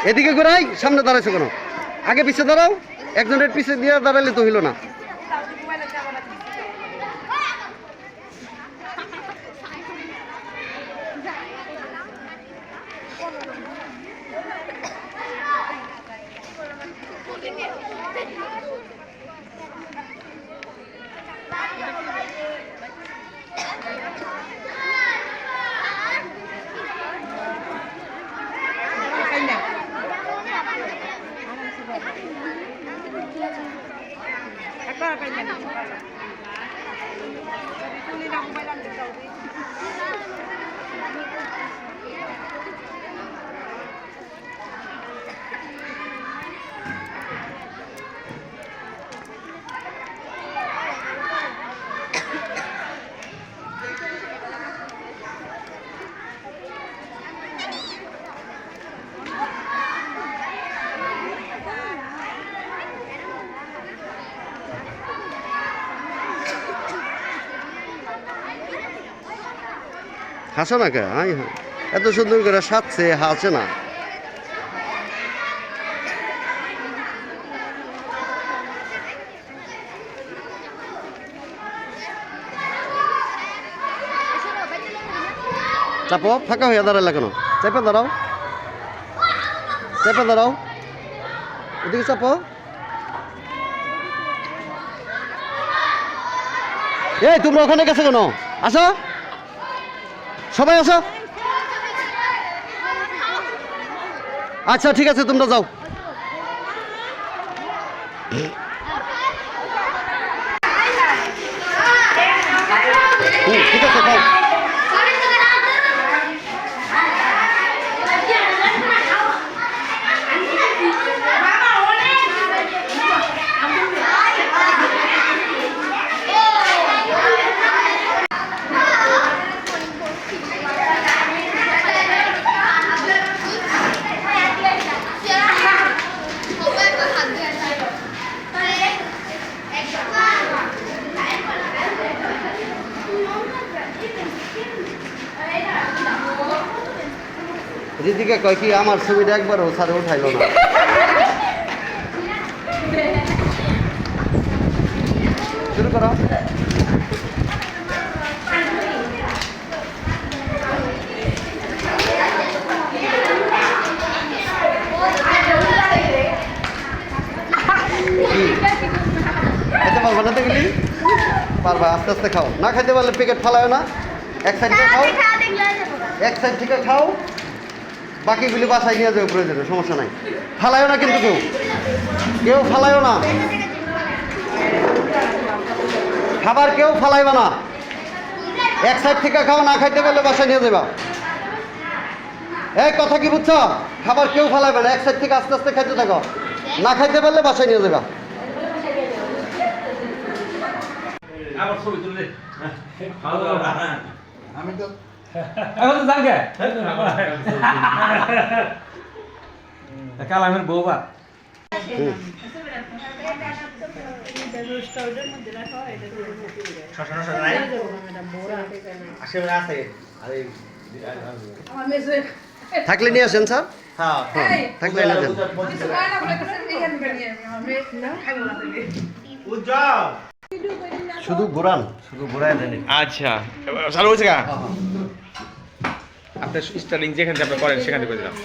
এদিকে ঘুরাই, সামনে দাঁড়াইছো কেন? আগে পিছে দাঁড়াও, একজনের পিছে দিয়ে দাঁড়ালে তো হইল না। হাসো না কে? এত সুন্দর করে সাজছে, হাসে না। চাপো, ফাঁকা হয়ে দাঁড়ালে কেন? চেপে দাঁড়াও, চেপে দাঁড়াও, এদিকে চাপো। এই তোমরা ওখানে গেছো কেন? আসো, সবাই আসো। আচ্ছা ঠিক আছে, তোমরা যাও। ঠিক আছে, খাও। দিদিকে কয় কি আমার ছবিটা একবারও স্যারে উঠাইল না। শুরু করো। পারবা না দেখলি? পারবা, আস্তে আস্তে খাও। না খাইতে পারলে প্যাকেট ফালাও না, এক সাইড থেকে খাও, এক সাইড থেকে খাও, বাকিগুলি বাসায় নিয়ে যাবে প্রয়োজনে, সমস্যা নাই। ফালাইও না কিন্তু কেউ, কেউ ফালাইও না, খাবার কেউ ফালাইবা না। এক সাইড থেকে খাও, না খাইতে পারলে বাসায় নিয়ে যাবা। এই কথা কি বুঝছো? খাবার কেউ ফালাইবে না, এক সাইড থেকে আস্তে আস্তে খাইতে থাকো, না খাইতে পারলে বাসায় নিয়ে যাবা। আমি তো কালামের বউবা থাকলে নিয়ে আসেন স্যার। থাকলে এনে দেন। শুধু ঘোরান, শুধু ঘোরায় দেন। আচ্ছা চালু হয়েছে গা? আপনার স্টার্টিং যেখান থেকে আপনি করেন সেখান থেকে করে দিলাম।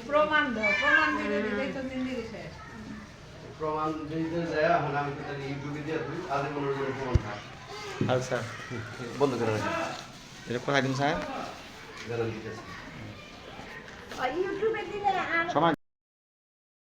প্রমাণ দাও, প্রমাণ দিলে তো জিন্দিগি শেষ। প্রমাণ দিতে যায় এখন আমি তো ইউটিউবে দিয়ে দিই, আজে মনে করে প্রমাণ থাক। আচ্ছা বন্ধ করে রাখি। এটা কোথায় দিন স্যার? গ্যারান্টি আছে। ইউটিউবে দিলে সময়